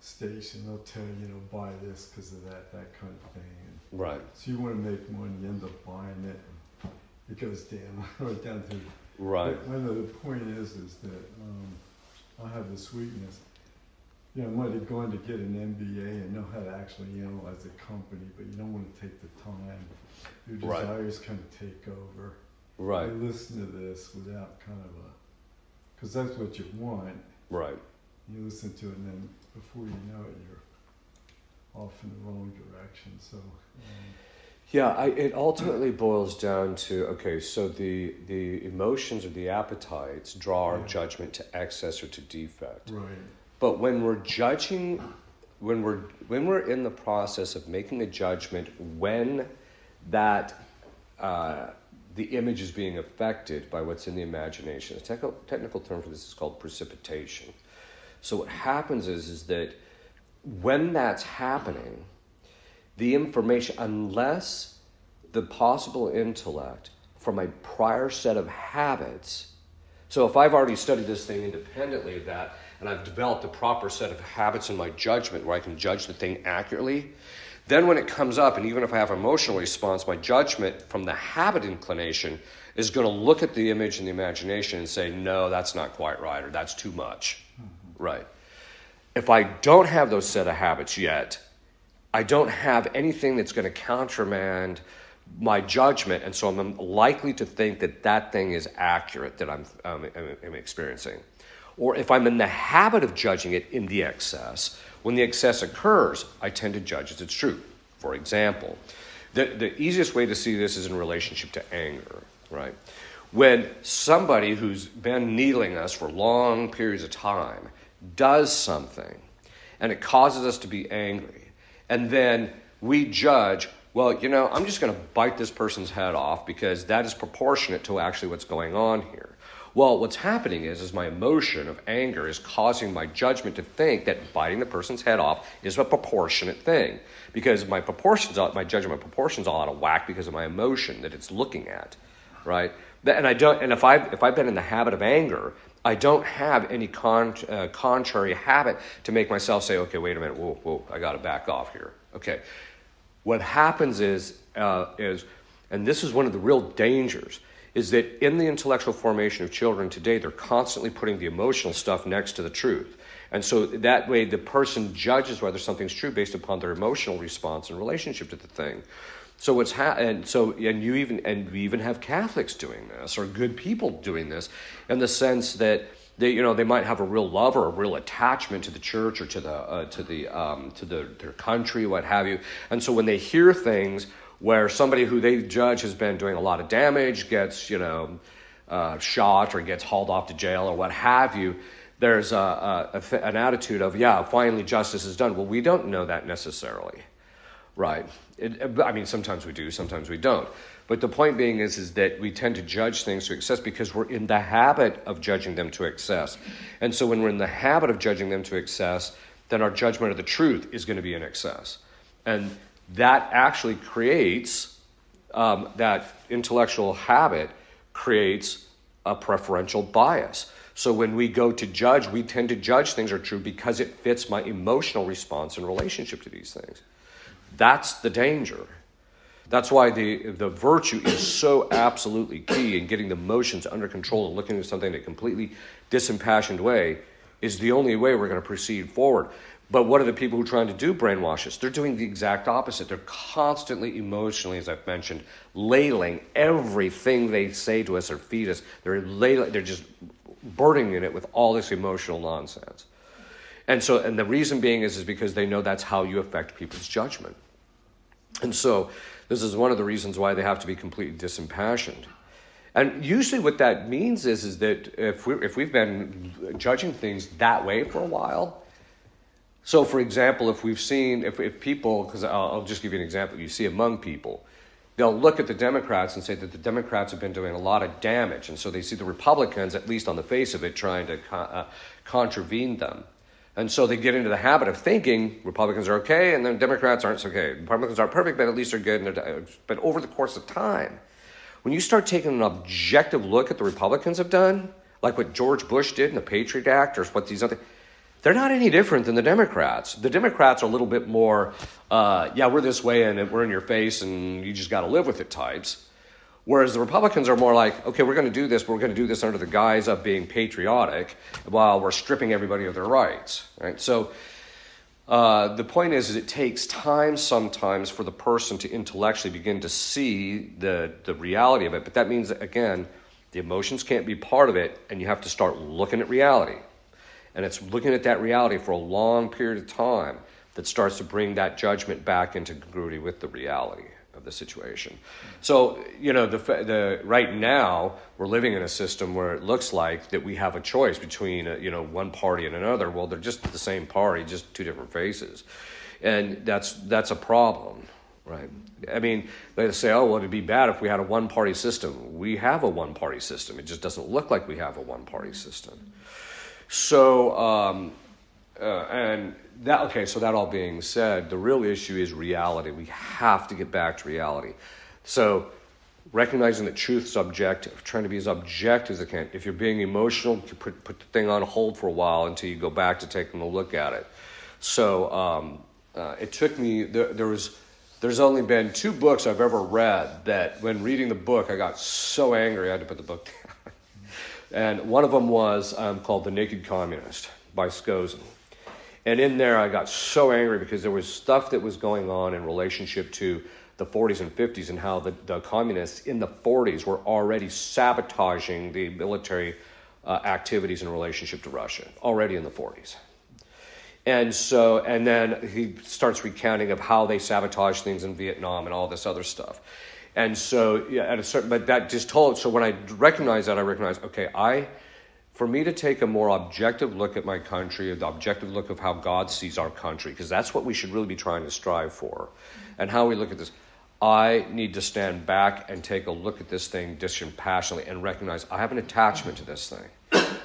station, they'll tell you, buy this because of that kind of thing. And right. so you want to make money, you end up buying it, and it goes down, right down to... Right. One of the point is that I have this weakness. I might have gone to get an MBA and know how to actually analyze a company, but you don't want to take the time. Your desires kind of take over. Right. You listen to this without kind of because that's what you want. Right. You listen to it, and then before you know it, you're off in the wrong direction. So. Yeah, it ultimately boils down to, okay, so the emotions or the appetites draw our judgment to excess or to defect. Right. But when we're judging, when we're in the process of making a judgment, when that the image is being affected by what's in the imagination, a technical term for this is called precipitation. So what happens is that when that's happening, the information, unless the possible intellect from a prior set of habits, so if I've already studied this thing independently of that, and I've developed a proper set of habits in my judgment where I can judge the thing accurately, then when it comes up, and even if I have an emotional response, my judgment from the habit inclination is going to look at the image in the imagination and say, no, that's not quite right, or that's too much. Mm-hmm. Right. If I don't have those set of habits yet, I don't have anything that's going to countermand my judgment, and so I'm likely to think that thing is accurate that I'm experiencing. Or if I'm in the habit of judging it in the excess, when the excess occurs, I tend to judge as it's true. For example, the easiest way to see this is in relationship to anger, right? When somebody who's been needling us for long periods of time does something, and it causes us to be angry, and then we judge, well, I'm just going to bite this person's head off because that is proportionate to actually what's going on here. Well, what's happening is my emotion of anger is causing my judgment to think that biting the person's head off is a proportionate thing, because my judgment proportions all out of whack because of my emotion that it's looking at, right? And if I've been in the habit of anger, I don't have any contrary habit to make myself say, okay, wait a minute, whoa, I got to back off here. Okay, what happens is, and this is one of the real dangers, is that in the intellectual formation of children today, they're constantly putting the emotional stuff next to the truth. And so that way the person judges whether something's true based upon their emotional response in relationship to the thing. So we even have Catholics doing this, or good people doing this, in the sense that they might have a real love or a real attachment to the church or to their country, what have you. And so when they hear things where somebody who they judge has been doing a lot of damage gets, shot or gets hauled off to jail or what have you, there's an attitude of, yeah, finally justice is done. Well, we don't know that necessarily, right? Sometimes we do, sometimes we don't. But the point being is that we tend to judge things to excess because we're in the habit of judging them to excess. And so when we're in the habit of judging them to excess, then our judgment of the truth is going to be in excess. And that actually creates, that intellectual habit creates a preferential bias. So when we go to judge, we tend to judge things are true because it fits my emotional response in relationship to these things. That's the danger. That's why the virtue is so absolutely key in getting the emotions under control and looking at something in a completely disimpassioned way is the only way we're going to proceed forward. But what are the people who are trying to do brainwash us? They're doing the exact opposite. They're constantly emotionally, as I've mentioned, ladling everything they say to us or feed us. They're just burdening it with all this emotional nonsense. And the reason being is because they know that's how you affect people's judgment. And so this is one of the reasons why they have to be completely disimpassioned. And usually what that means is that if we've been judging things that way for a while, so for example, if we've seen, if people, because I'll just give you an example, you see among people, they'll look at the Democrats and say that the Democrats have been doing a lot of damage. And so they see the Republicans, at least on the face of it, trying to contravene them. And so they get into the habit of thinking Republicans are okay and then Democrats aren't so okay. Republicans aren't perfect, but at least they're good. But over the course of time, when you start taking an objective look at the Republicans have done, like what George Bush did in the Patriot Act or what these other, they're not any different than the Democrats. The Democrats are a little bit more, we're this way and we're in your face and you just got to live with it types. Whereas the Republicans are more like, okay, we're going to do this, but we're going to do this under the guise of being patriotic while we're stripping everybody of their rights, right? So the point is it takes time sometimes for the person to intellectually begin to see the reality of it. But that means, again, the emotions can't be part of it, and you have to start looking at reality. And it's looking at that reality for a long period of time that starts to bring that judgment back into congruity with the reality of the situation. So, right now, we're living in a system where it looks like that we have a choice between, one party and another. Well, they're just the same party, just two different faces. And that's a problem, right? I mean, they say, oh, well, it'd be bad if we had a one-party system. We have a one-party system. It just doesn't look like we have a one-party system. So, so that all being said, the real issue is reality. We have to get back to reality. So recognizing that truth is objective, trying to be as objective as I can. If you're being emotional, put the thing on hold for a while until you go back to taking a look at it. So it took me, there's only been 2 books I've ever read that when reading the book, I got so angry I had to put the book down. And one of them was called The Naked Communist by Scozen. And in there, I got so angry because there was stuff that was going on in relationship to the 40s and 50s and how the communists in the 40s were already sabotaging the military activities in relationship to Russia, already in the 40s. And then he starts recounting of how they sabotaged things in Vietnam and all this other stuff. And so, but that just told, so when I recognized that, I recognized, okay, for me to take a more objective look at my country, the objective look of how God sees our country, because that's what we should really be trying to strive for, and how we look at this, I need to stand back and take a look at this thing dispassionately and recognize I have an attachment to this thing,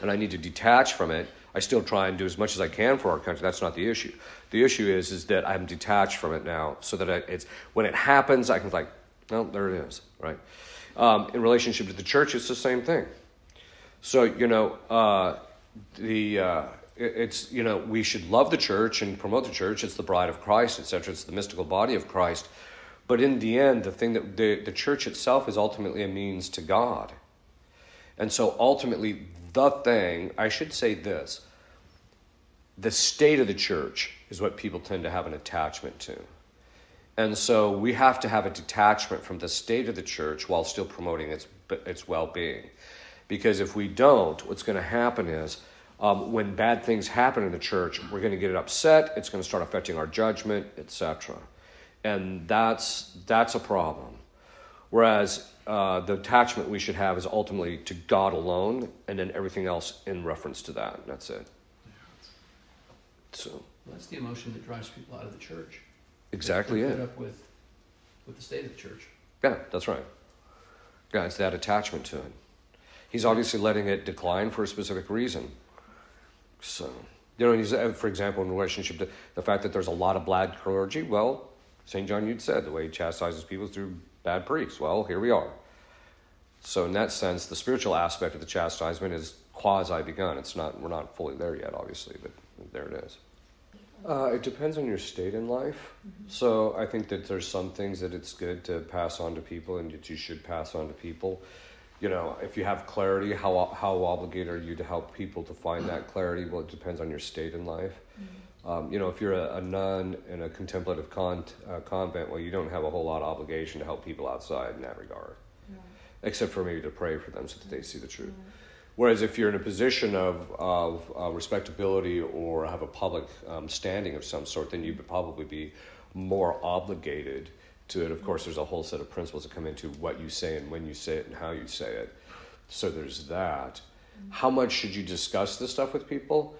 and I need to detach from it. I still try and do as much as I can for our country. That's not the issue. The issue is that I'm detached from it now, so that it's when it happens, I can like, well, there it is, right? In relationship to the church, it's the same thing. So, we should love the church and promote the church. It's the bride of Christ, etc. It's the mystical body of Christ. But in the end, the thing that the church itself is ultimately a means to God. And so ultimately, I should say this, the state of the church is what people tend to have an attachment to. And so we have to have a detachment from the state of the church while still promoting its well-being. Because if we don't, what's going to happen is when bad things happen in the church, we're going to get upset. It's going to start affecting our judgment, etc. And that's a problem. Whereas the attachment we should have is ultimately to God alone, and then everything else in reference to that. That's it. So Well, that's the emotion that drives people out of the church. exactly They're it. fed up with the state of the church. Yeah, that's right. Yeah, it's that attachment to it. He's obviously letting it decline for a specific reason. So, he's, for example, in relationship to the fact that there's a lot of bad clergy, well, St. John Eudes said the way he chastises people is through bad priests. Well, here we are. So in that sense, the spiritual aspect of the chastisement is quasi-begun. We're not fully there yet, obviously, but there it is. It depends on your state in life. So I think that there's some things that it's good to pass on to people and that you should pass on to people. If you have clarity, how obligated are you to help people to find that clarity? Well, it depends on your state in life. If you're a nun in a contemplative convent, well, you don't have a whole lot of obligation to help people outside in that regard. Except for maybe to pray for them so that they see the truth. Whereas if you're in a position of respectability or have a public standing of some sort, then you would probably be more obligated to it. Of course, there's a whole set of principles that come into what you say and when you say it and how you say it. So there's that. How much should you discuss this stuff with people?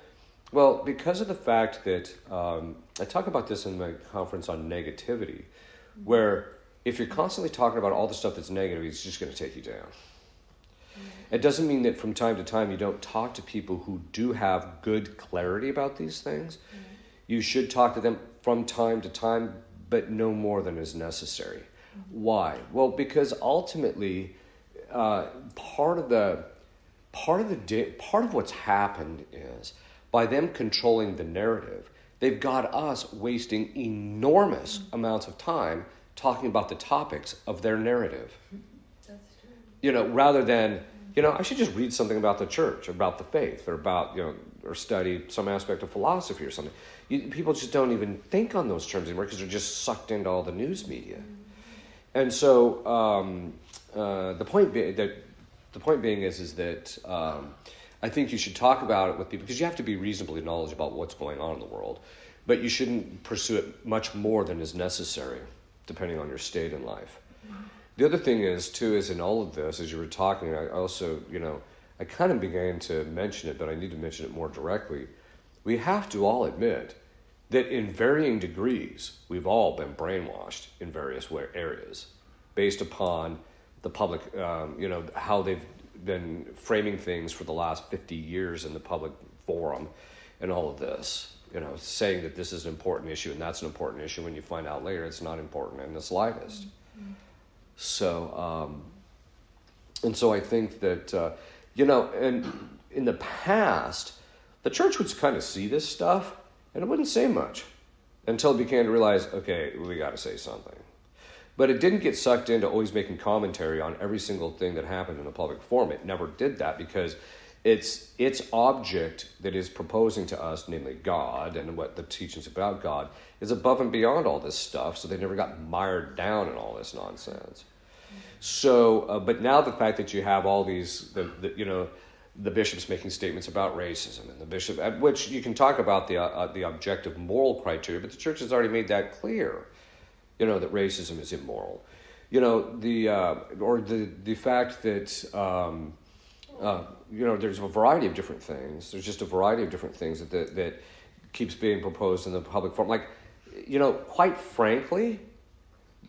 Well, because of the fact that I talk about this in my conference on negativity, where if you're constantly talking about all the stuff that's negative, it's just going to take you down. It doesn't mean that from time to time you don't talk to people who do have good clarity about these things. You should talk to them from time to time, but no more than is necessary. Why? Well, because ultimately, part of what's happened is by them controlling the narrative, they've got us wasting enormous amounts of time talking about the topics of their narrative. That's true. Rather than, I should just read something about the church, about the faith, or about, or study some aspect of philosophy or something. People just don't even think on those terms anymore because they're just sucked into all the news media. And so the point being is that I think you should talk about it with people because you have to be reasonably knowledgeable about what's going on in the world, but you shouldn't pursue it much more than is necessary, depending on your state in life. The other thing is in all of this, as you were talking, I also, I kind of began to mention it, but I need to mention it more directly. We have to all admit that in varying degrees, we've all been brainwashed in various areas based upon the public, how they've been framing things for the last 50 years in the public forum and all of this, saying that this is an important issue and that's an important issue when you find out later it's not important in the slightest. So, and so I think that, and in the past, the church would kind of see this stuff and it wouldn't say much until it began to realize, okay, we got to say something. But it didn't get sucked into always making commentary on every single thing that happened in the public forum. It never did that because its object that is proposing to us, namely God and what the teachings about God, is above and beyond all this stuff, so they never got mired down in all this nonsense. So, but now the fact that you have all these, the bishops making statements about racism, and the bishop, at which you can talk about the objective moral criteria, but the church has already made that clear, that racism is immoral. The fact that there's a variety of different things. There's just a variety of different things that keeps being proposed in the public forum. Like, quite frankly,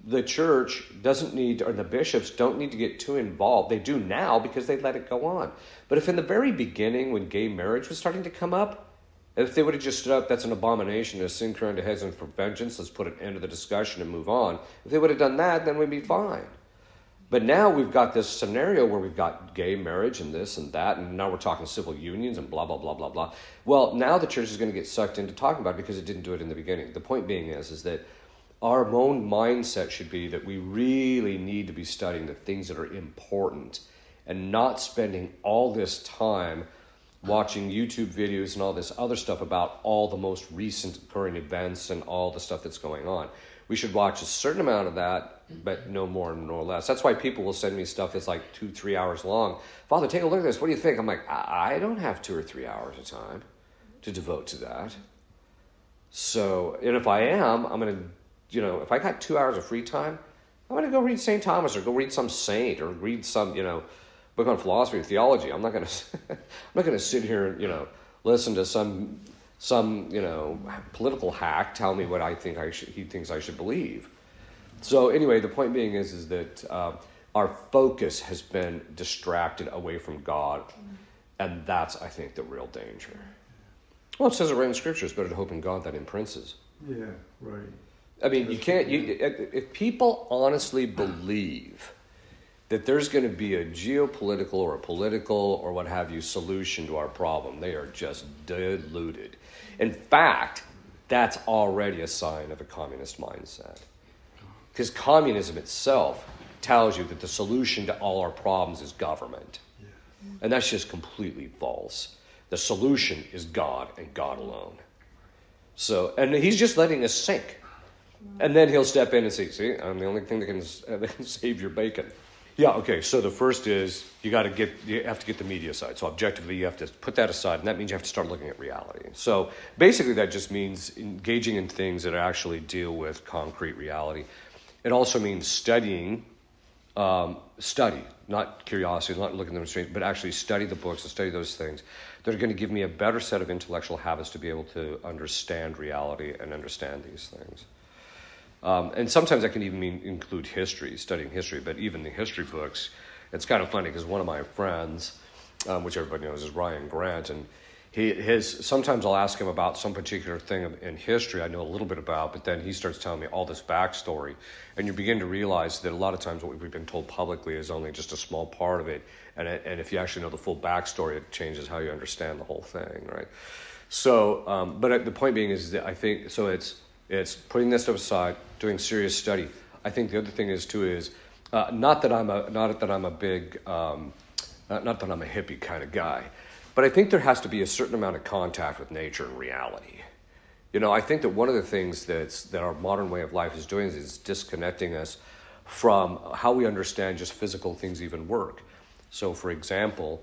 the church doesn't need, or the bishops don't need to get too involved. They do now because they let it go on. But if in the very beginning, when gay marriage was starting to come up, if they would have just stood up, that's an abomination, a sin cry unto heaven for vengeance, let's put an end to the discussion and move on. If they would have done that, then we'd be fine. But now we've got this scenario where we've got gay marriage and this and that, and now we're talking civil unions and blah, blah, blah, blah, blah. Well, now the church is going to get sucked into talking about it because it didn't do it in the beginning. The point being is that our own mindset should be that we really need to be studying the things that are important and not spending all this time watching YouTube videos and all this other stuff about all the most recent current events and all the stuff that's going on. We should watch a certain amount of that, but no more nor less. That's why people will send me stuff that's like 2-3 hours long. Father, take a look at this. What do you think? I'm like, I don't have 2 or 3 hours of time to devote to that. So, and if I am, I'm going to, if I got 2 hours of free time, I'm going to go read St. Thomas or go read some saint or read some, book on philosophy or theology. I'm not going to sit here and, listen to some political hack tell me what he thinks I should believe. So anyway, the point being is that our focus has been distracted away from God, and that's, I think, the real danger. Well, it says it right in Scripture, it's better to hope in God than in princes. Yeah, right. I mean, if people honestly believe that there's going to be a geopolitical or a political or what have you solution to our problem, they are just deluded. In fact, that's already a sign of a communist mindset. Because communism itself tells you that the solution to all our problems is government. And that's just completely false. The solution is God and God alone. So, and he's just letting us sink. And then he'll step in and say, see, I'm the only thing that can save your bacon. Yeah, okay, so the first is you have to get the media side. So objectively, you have to put that aside, and that means you have to start looking at reality. So basically, that just means engaging in things that actually deal with concrete reality. It also means study, not curiosity, not looking at them straight, but actually study the books and study those things that are going to give me a better set of intellectual habits to be able to understand reality and understand these things. And sometimes that can even include history, studying history, but even the history books, it's kind of funny because one of my friends, which everybody knows is Ryan Grant, and sometimes I'll ask him about some particular thing in history I know a little bit about, but then he starts telling me all this backstory, and you begin to realize that a lot of times what we've been told publicly is only just a small part of it, and if you actually know the full backstory, it changes how you understand the whole thing, right? So, but the point being is that I think, so it's putting this stuff aside, doing serious study. I think the other thing is not that I'm a hippie kind of guy, but I think there has to be a certain amount of contact with nature and reality. I think that one of the things that our modern way of life is doing is disconnecting us from how we understand just physical things even work. So, for example,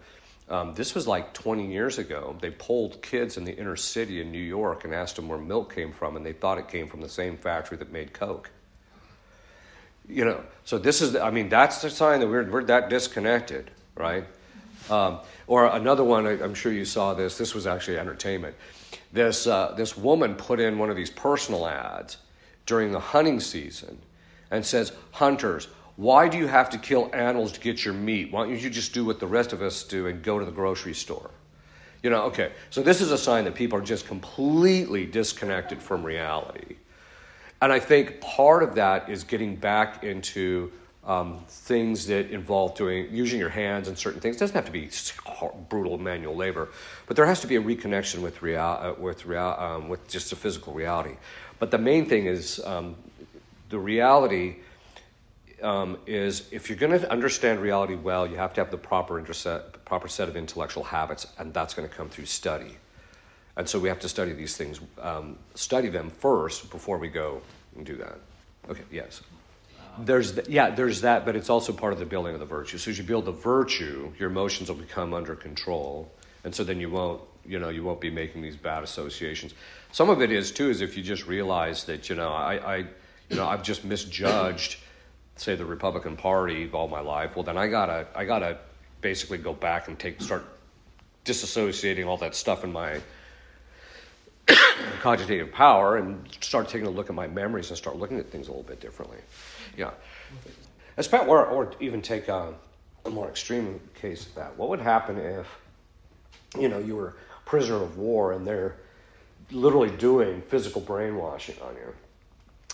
this was like 20 years ago. They polled kids in the inner city in New York and asked them where milk came from, and they thought it came from the same factory that made Coke. So that's the sign that we're that disconnected, right? Or another one, I'm sure you saw this. This was actually entertainment. This woman put in one of these personal ads during the hunting season and says, "Hunters, why do you have to kill animals to get your meat? Why don't you just do what the rest of us do and go to the grocery store?" Okay. So this is a sign that people are just completely disconnected from reality. And I think part of that is getting back into things that involve using your hands and certain things. It doesn't have to be brutal manual labor, but there has to be a reconnection with just the physical reality. But the main thing is the reality is if you're going to understand reality well, you have to have the proper set of intellectual habits, and that's going to come through study. And so we have to study these things, study them first before we go and do that. Okay, yes. There's that, but it's also part of the building of the virtue. So as you build the virtue, your emotions will become under control, and so then you won't be making these bad associations. Some of it is if you just realize that I've just misjudged, say, the Republican Party all my life. Well, then I gotta basically go back and start disassociating all that stuff in my cogitative power and start taking a look at my memories and start looking at things a little bit differently. Yeah. Or even take a more extreme case of that. What would happen if, you were a prisoner of war and they're literally doing physical brainwashing on you?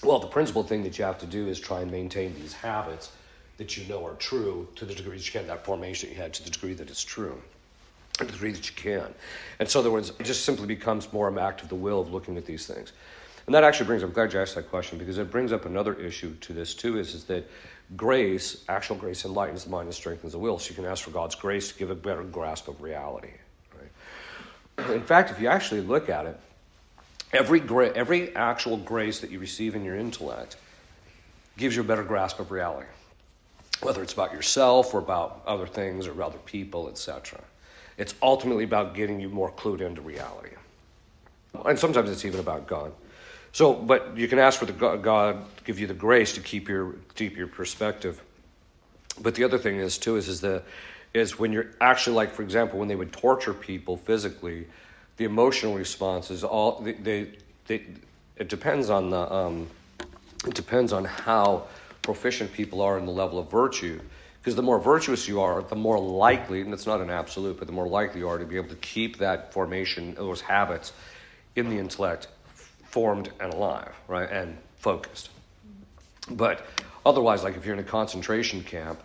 Well, the principal thing that you have to do is try and maintain these habits that you know are true to the degree that you can, that formation that you had to the degree that it's true, to the degree that you can. And so in other words, it just simply becomes more an act of the will of looking at these things. And that actually I'm glad you asked that question, because it brings up another issue to this too, is that actual grace enlightens the mind and strengthens the will. So you can ask for God's grace to give a better grasp of reality. Right? In fact, if you actually look at it, every actual grace that you receive in your intellect gives you a better grasp of reality, whether it's about yourself or about other things or other people, etc. It's ultimately about getting you more clued into reality. And sometimes it's even about God. So, but you can ask for God to give you the grace to keep your perspective. But the other thing is too is when you're actually, like, for example, when they would torture people physically, the emotional response is all it depends on how proficient people are in the level of virtue. Because the more virtuous you are, the more likely, and it's not an absolute, but the more likely you are to be able to keep that formation, those habits in the intellect formed and alive, right, and focused. But otherwise, like if you're in a concentration camp,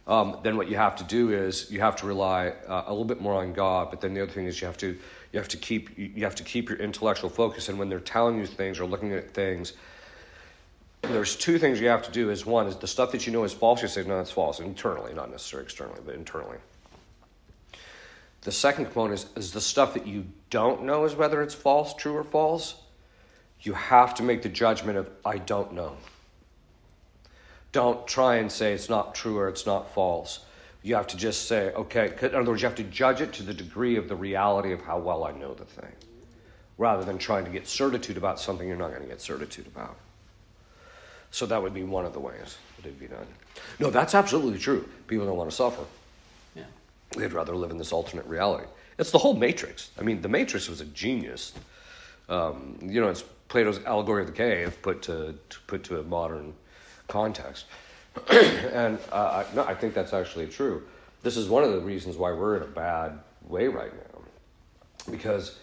then what you have to do is you have to rely a little bit more on God. But then the other thing is you have to keep your intellectual focus. And when they're telling you things or looking at things, there's two things you have to do. Is one is the stuff that you know is false. You say no, it's false internally, not necessarily externally, but internally. The second component is the stuff that you don't know is whether it's false, true, or false. You have to make the judgment of I don't know. Don't try and say it's not true or it's not false. You have to just say, okay, in other words, you have to judge it to the degree of the reality of how well I know the thing, rather than trying to get certitude about something you're not going to get certitude about. So that would be one of the ways that it'd be done. No, that's absolutely true. People don't want to suffer. Yeah. They'd rather live in this alternate reality. It's the whole Matrix. I mean, the Matrix was a genius. It's Plato's allegory of the cave put to a modern context. And I think that's actually true. This is one of the reasons why we're in a bad way right now. Because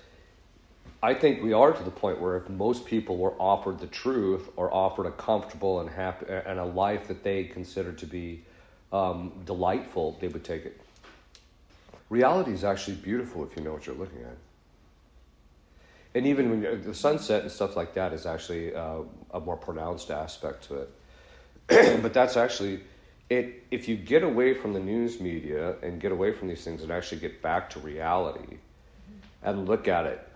I think we are to the point where if most people were offered the truth or offered a comfortable and happy and a life that they consider to be delightful, they would take it. Reality is actually beautiful if you know what you're looking at. And even when the sunset and stuff like that is actually a more pronounced aspect to it. But that's actually it. If you get away from the news media and get away from these things and actually get back to reality and look at it,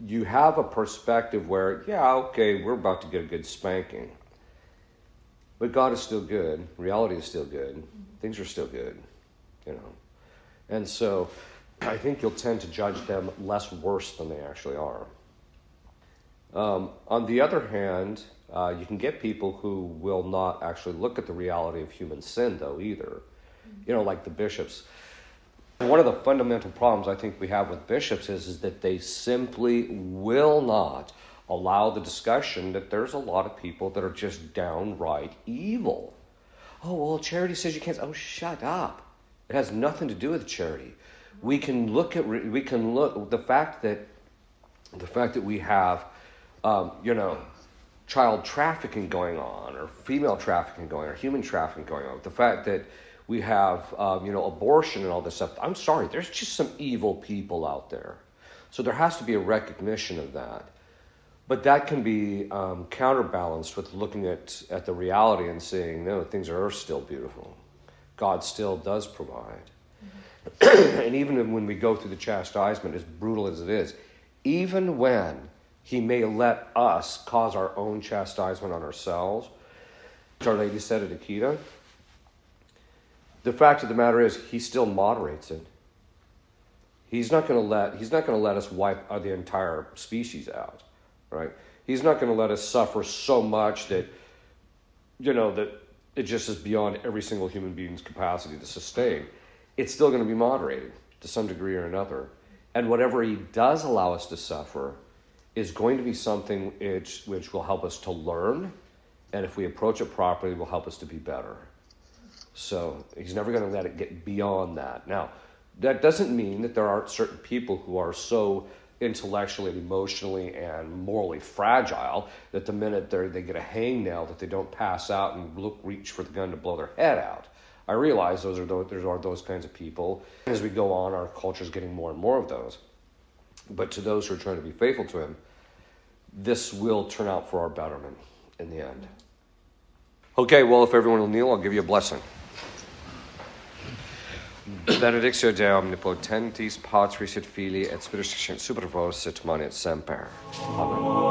you have a perspective where, yeah, okay, we're about to get a good spanking. But God is still good. Reality is still good. Things are still good, And so I think you'll tend to judge them less worse than they actually are. On the other hand, you can get people who will not actually look at the reality of human sin, though, either. Like the bishops. One of the fundamental problems I think we have with bishops is that they simply will not allow the discussion that there's a lot of people that are just downright evil. Oh, well, charity says you can't. Oh, shut up. It has nothing to do with charity. We can look the fact that we have, child trafficking going on, or female trafficking going on, or human trafficking going on. The fact that we have, abortion and all this stuff. I'm sorry, there's just some evil people out there. So there has to be a recognition of that. But that can be counterbalanced with looking at the reality and saying, no, things are still beautiful. God still does provide. Mm-hmm. And even when we go through the chastisement, as brutal as it is, even when he may let us cause our own chastisement on ourselves, which Our Lady said at Akita, the fact of the matter is, he still moderates it. He's not going to let us wipe the entire species out, right? He's not going to let us suffer so much that it just is beyond every single human being's capacity to sustain. It's still going to be moderated to some degree or another. And whatever he does allow us to suffer is going to be something which will help us to learn, and if we approach it properly, will help us to be better. So he's never going to let it get beyond that. Now, that doesn't mean that there aren't certain people who are so intellectually, emotionally, and morally fragile that the minute they get a hangnail that they don't pass out and reach for the gun to blow their head out. I realize there are those kinds of people. As we go on, our culture is getting more and more of those. But to those who are trying to be faithful to him, this will turn out for our betterment in the end. Okay, well, if everyone will kneel, I'll give you a blessing. Benedictio Dei omnipotentis, Patris et Filii et Spiritus Sancti, super vos et semper. Amen.